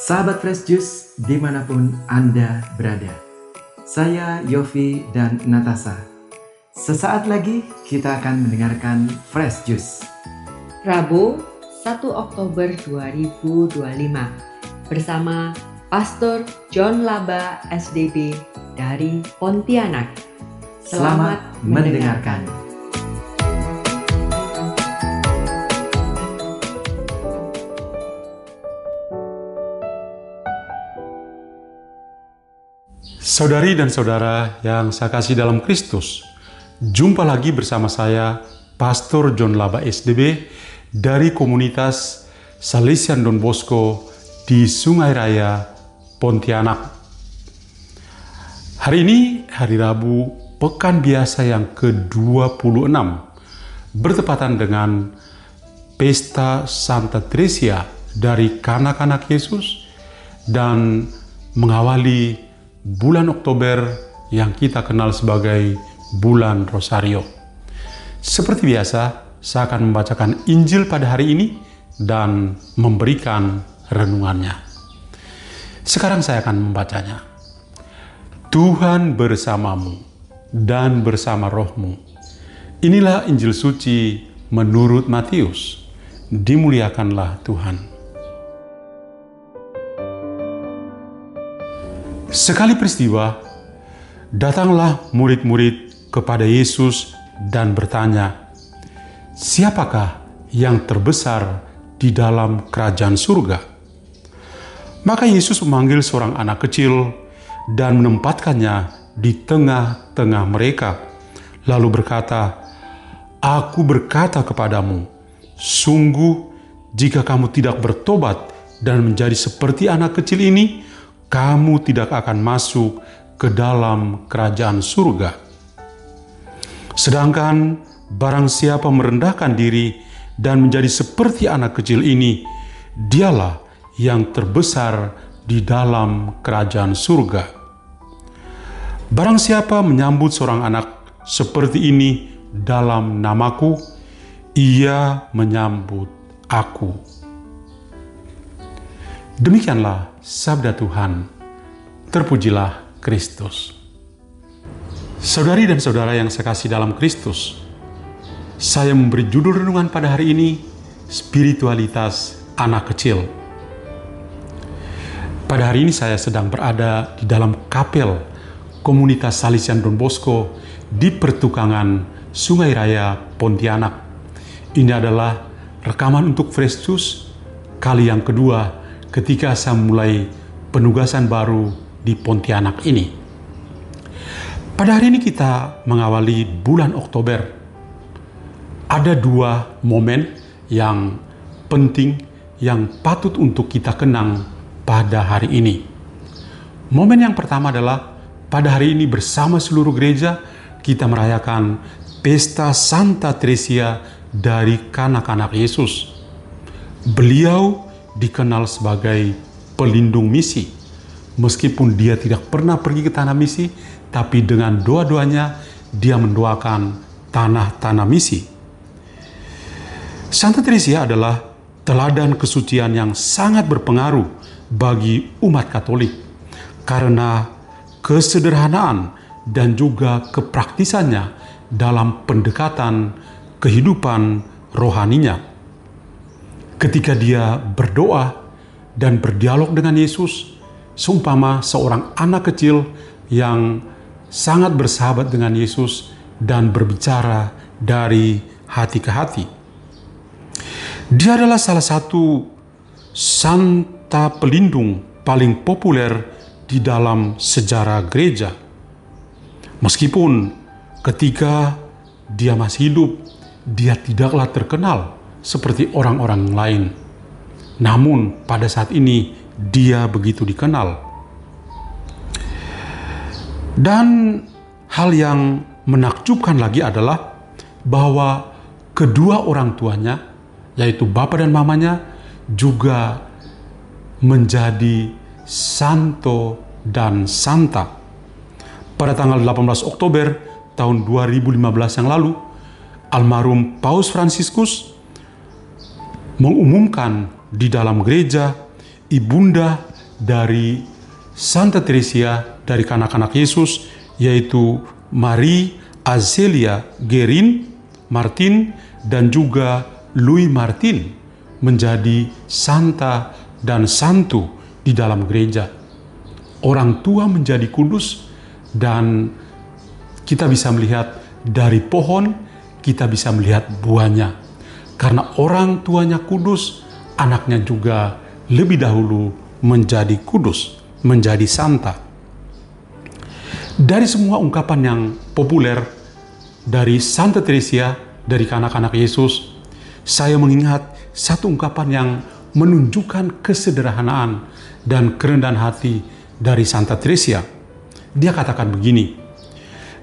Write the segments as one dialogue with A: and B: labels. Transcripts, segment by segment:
A: Sahabat Fresh Juice dimanapun Anda berada. Saya Yofi dan Natasha. Sesaat lagi kita akan mendengarkan Fresh Juice.
B: Rabu 1 Oktober 2025 bersama Pastor John Laba SDB dari Pontianak.
A: Selamat mendengarkan.
C: Saudari dan saudara yang saya kasih dalam Kristus, jumpa lagi bersama saya, Pastor John Laba SDB dari komunitas Salesian Don Bosco di Sungai Raya, Pontianak. Hari ini hari Rabu, pekan biasa yang ke-26, bertepatan dengan Pesta Santa Tresia dari kanak-kanak Yesus dan mengawali bulan Oktober yang kita kenal sebagai bulan Rosario. Seperti biasa, saya akan membacakan Injil pada hari ini dan memberikan renungannya. Sekarang saya akan membacanya. Tuhan bersamamu dan bersama rohmu. Inilah Injil suci menurut Matius. Dimuliakanlah Tuhan. Sekali peristiwa, datanglah murid-murid kepada Yesus dan bertanya, "Siapakah yang terbesar di dalam kerajaan surga?" Maka Yesus memanggil seorang anak kecil dan menempatkannya di tengah-tengah mereka, lalu berkata, "Aku berkata kepadamu, sungguh jika kamu tidak bertobat dan menjadi seperti anak kecil ini, kamu tidak akan masuk ke dalam kerajaan surga. Sedangkan barang siapa merendahkan diri dan menjadi seperti anak kecil ini, dialah yang terbesar di dalam kerajaan surga. Barang siapa menyambut seorang anak seperti ini dalam namaku, ia menyambut aku." Demikianlah sabda Tuhan. Terpujilah Kristus. Saudari dan saudara yang saya kasih dalam Kristus, saya memberi judul renungan pada hari ini, Spiritualitas Anak Kecil. Pada hari ini saya sedang berada di dalam kapel komunitas Salesian Don Bosco di pertukangan Sungai Raya, Pontianak. Ini adalah rekaman untuk Fresh Juice kali yang kedua ketika saya mulai penugasan baru di Pontianak ini. Pada hari ini kita mengawali bulan Oktober. Ada dua momen yang penting yang patut untuk kita kenang pada hari ini. Momen yang pertama adalah pada hari ini bersama seluruh gereja kita merayakan Pesta Santa Tresia dari kanak-kanak Yesus. Beliau dikenal sebagai pelindung misi. Meskipun dia tidak pernah pergi ke tanah misi, tapi dengan doa-doanya dia mendoakan tanah-tanah misi. Santa Tresia adalah teladan kesucian yang sangat berpengaruh bagi umat Katolik karena kesederhanaan dan juga kepraktisannya dalam pendekatan kehidupan rohaninya. Ketika dia berdoa dan berdialog dengan Yesus, seumpama seorang anak kecil yang sangat bersahabat dengan Yesus dan berbicara dari hati ke hati. Dia adalah salah satu santa pelindung paling populer di dalam sejarah gereja. Meskipun ketika dia masih hidup, dia tidaklah terkenal seperti orang-orang lain. Namun pada saat ini dia begitu dikenal. Dan hal yang menakjubkan lagi adalah bahwa kedua orang tuanya, yaitu bapa dan mamanya, juga menjadi santo dan santa. Pada tanggal 18 Oktober tahun 2015 yang lalu, almarhum Paus Fransiskus mengumumkan di dalam gereja, ibunda dari Santa Teresia dari kanak-kanak Yesus, yaitu Marie Azelia Guerin Martin dan juga Louis Martin, menjadi santa dan santu di dalam gereja. Orang tua menjadi kudus, dan kita bisa melihat dari pohon, kita bisa melihat buahnya. Karena orang tuanya kudus, anaknya juga lebih dahulu menjadi kudus, menjadi santa. Dari semua ungkapan yang populer dari Santa Teresia dari kanak-kanak Yesus, saya mengingat satu ungkapan yang menunjukkan kesederhanaan dan kerendahan hati dari Santa Teresia. Dia katakan begini,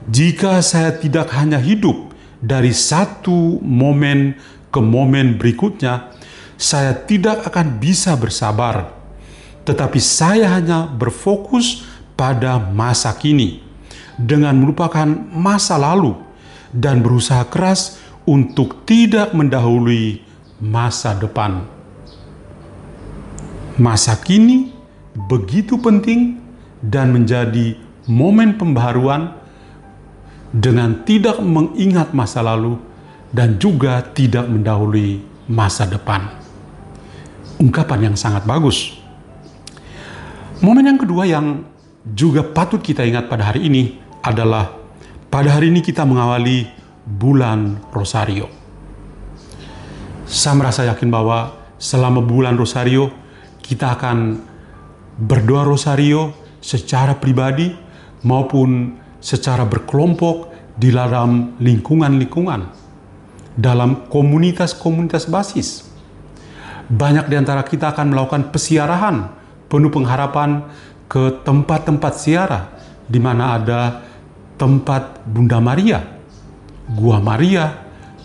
C: "Jika saya tidak hanya hidup dari satu momen ke momen berikutnya, saya tidak akan bisa bersabar. Tetapi saya hanya berfokus pada masa kini dengan melupakan masa lalu dan berusaha keras untuk tidak mendahului masa depan." Masa kini begitu penting dan menjadi momen pembaharuan dengan tidak mengingat masa lalu dan juga tidak mendahului masa depan. Ungkapan yang sangat bagus. Momen yang kedua yang juga patut kita ingat pada hari ini adalah pada hari ini kita mengawali bulan Rosario. Saya merasa yakin bahwa selama bulan Rosario kita akan berdoa Rosario secara pribadi maupun secara berkelompok di dalam lingkungan-lingkungan, dalam komunitas-komunitas basis. Banyak di antara kita akan melakukan pesiarahan penuh pengharapan ke tempat-tempat ziarah di mana ada tempat Bunda Maria, Gua Maria,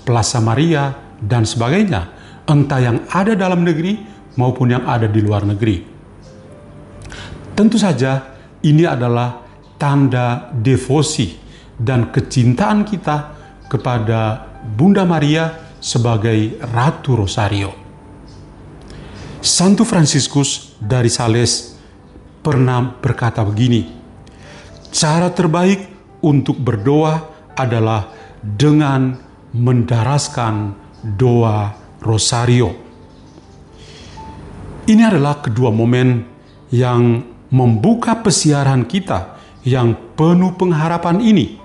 C: Plaza Maria, dan sebagainya, entah yang ada dalam negeri maupun yang ada di luar negeri. Tentu saja ini adalah tanda devosi dan kecintaan kita kepada Bunda Maria sebagai Ratu Rosario. Santo Fransiskus dari Sales pernah berkata begini, "Cara terbaik untuk berdoa adalah dengan mendaraskan doa Rosario." Ini adalah kedua momen yang membuka pesiaran kita yang penuh pengharapan ini,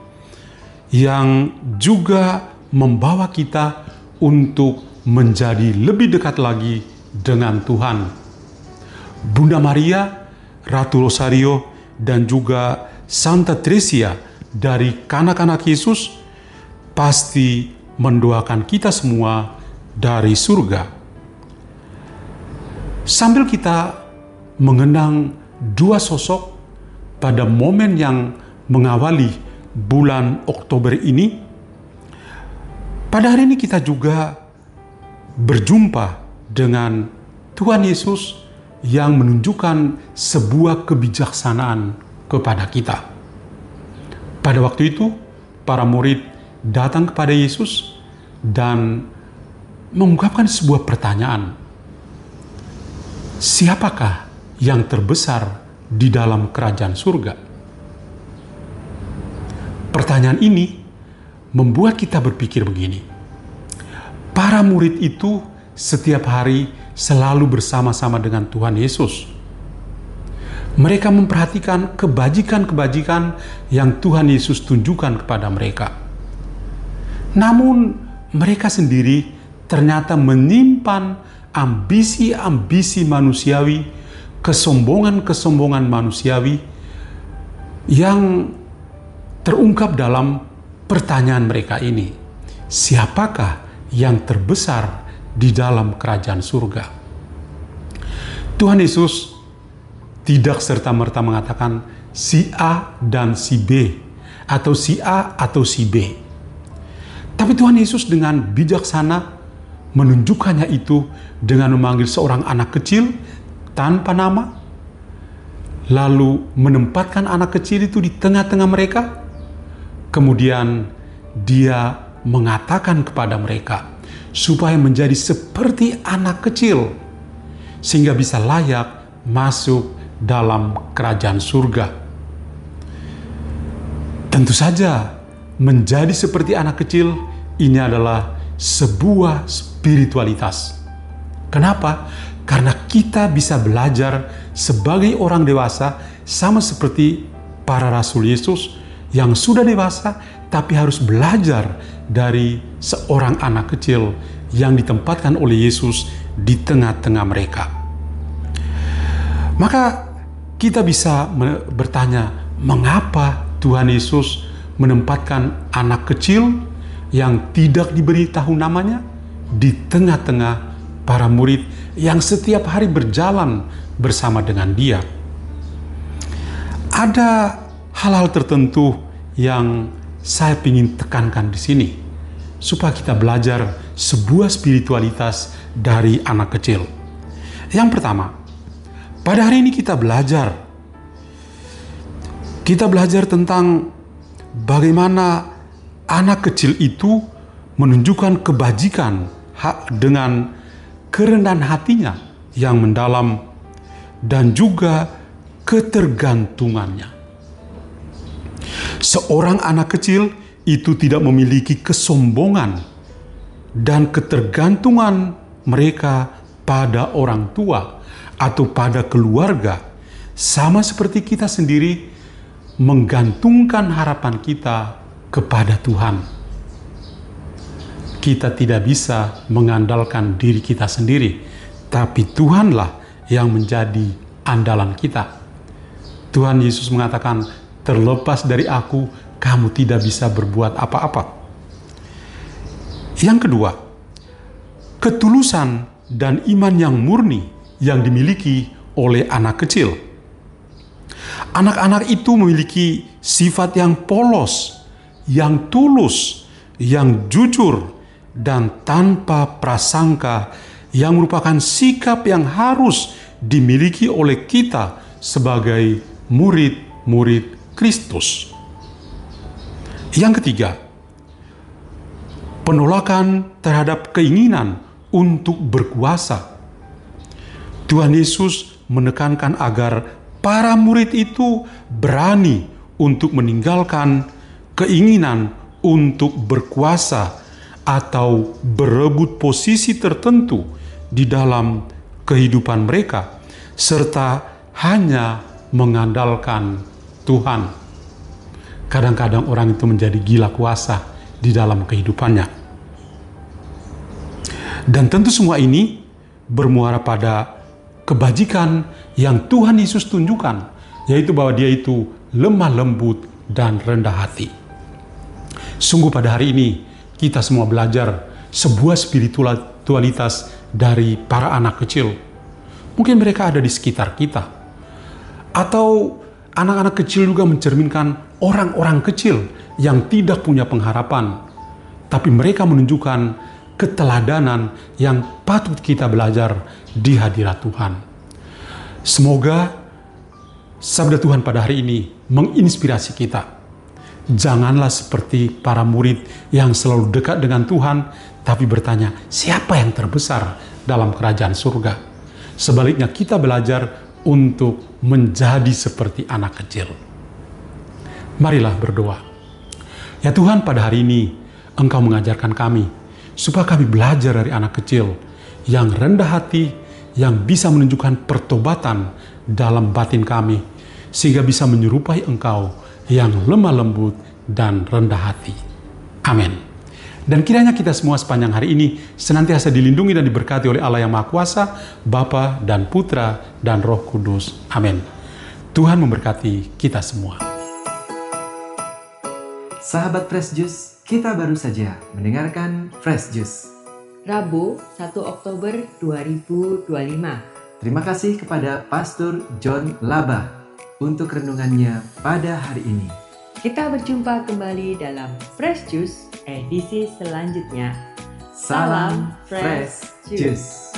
C: yang juga membawa kita untuk menjadi lebih dekat lagi dengan Tuhan. Bunda Maria, Ratu Rosario, dan juga Santa Teresia dari kanak-kanak Yesus pasti mendoakan kita semua dari surga. Sambil kita mengenang dua sosok pada momen yang mengawali bulan Oktober ini, pada hari ini kita juga berjumpa dengan Tuhan Yesus yang menunjukkan sebuah kebijaksanaan kepada kita. Pada waktu itu, para murid datang kepada Yesus dan mengungkapkan sebuah pertanyaan. Siapakah yang terbesar di dalam kerajaan surga? Pertanyaan ini membuat kita berpikir begini. Para murid itu setiap hari selalu bersama-sama dengan Tuhan Yesus. Mereka memperhatikan kebajikan-kebajikan yang Tuhan Yesus tunjukkan kepada mereka. Namun mereka sendiri ternyata menyimpan ambisi-ambisi manusiawi, kesombongan-kesombongan manusiawi yang terungkap dalam pertanyaan mereka ini. Siapakah yang terbesar di dalam kerajaan surga? Tuhan Yesus tidak serta-merta mengatakan si A dan si B, atau si A atau si B. Tapi Tuhan Yesus dengan bijaksana menunjukkannya itu dengan memanggil seorang anak kecil tanpa nama, lalu menempatkan anak kecil itu di tengah-tengah mereka. Kemudian dia mengatakan kepada mereka supaya menjadi seperti anak kecil, sehingga bisa layak masuk dalam kerajaan surga. Tentu saja, menjadi seperti anak kecil ini adalah sebuah spiritualitas. Kenapa? Karena kita bisa belajar sebagai orang dewasa sama seperti para rasul Yesus yang sudah dewasa tapi harus belajar dari seorang anak kecil yang ditempatkan oleh Yesus di tengah-tengah mereka. Maka kita bisa bertanya, mengapa Tuhan Yesus menempatkan anak kecil yang tidak diberitahu namanya di tengah-tengah para murid yang setiap hari berjalan bersama dengan Dia? Ada hal-hal tertentu yang saya ingin tekankan di sini supaya kita belajar sebuah spiritualitas dari anak kecil. Yang pertama, pada hari ini kita belajar tentang bagaimana anak kecil itu menunjukkan kebajikan dengan kerendahan hatinya yang mendalam dan juga ketergantungannya. Seorang anak kecil itu tidak memiliki kesombongan dan ketergantungan mereka pada orang tua atau pada keluarga, sama seperti kita sendiri menggantungkan harapan kita kepada Tuhan. Kita tidak bisa mengandalkan diri kita sendiri, tapi Tuhanlah yang menjadi andalan kita. Tuhan Yesus mengatakan, terlepas dari aku, kamu tidak bisa berbuat apa-apa. Yang kedua, ketulusan dan iman yang murni yang dimiliki oleh anak kecil. Anak-anak itu memiliki sifat yang polos, yang tulus, yang jujur, dan tanpa prasangka, yang merupakan sikap yang harus dimiliki oleh kita sebagai murid-murid Kristus. Yang ketiga, penolakan terhadap keinginan untuk berkuasa. Tuhan Yesus menekankan agar para murid itu berani untuk meninggalkan keinginan untuk berkuasa atau berebut posisi tertentu di dalam kehidupan mereka, serta hanya mengandalkan Tuhan. Kadang-kadang orang itu menjadi gila kuasa di dalam kehidupannya. Dan tentu semua ini bermuara pada kebajikan yang Tuhan Yesus tunjukkan, yaitu bahwa Dia itu lemah lembut dan rendah hati. Sungguh pada hari ini kita semua belajar sebuah spiritualitas dari para anak kecil. Mungkin mereka ada di sekitar kita, atau anak-anak kecil juga mencerminkan orang-orang kecil yang tidak punya pengharapan, tapi mereka menunjukkan keteladanan yang patut kita belajar di hadirat Tuhan. Semoga sabda Tuhan pada hari ini menginspirasi kita. Janganlah seperti para murid yang selalu dekat dengan Tuhan, tapi bertanya, siapa yang terbesar dalam kerajaan surga? Sebaliknya kita belajar untuk menjadi seperti anak kecil. Marilah berdoa. Ya Tuhan, pada hari ini Engkau mengajarkan kami supaya kami belajar dari anak kecil yang rendah hati, yang bisa menunjukkan pertobatan dalam batin kami, sehingga bisa menyerupai Engkau yang lemah lembut dan rendah hati. Amin. Dan kiranya kita semua sepanjang hari ini senantiasa dilindungi dan diberkati oleh Allah yang Maha Kuasa, Bapa dan Putra dan Roh Kudus. Amin. Tuhan memberkati kita semua.
A: Sahabat Fresh Juice, kita baru saja mendengarkan Fresh Juice
B: Rabu 1 Oktober 2025.
A: Terima kasih kepada Pastor John Laba untuk renungannya pada hari ini.
B: Kita berjumpa kembali dalam Fresh Juice edisi selanjutnya.
A: Salam Fresh Juice.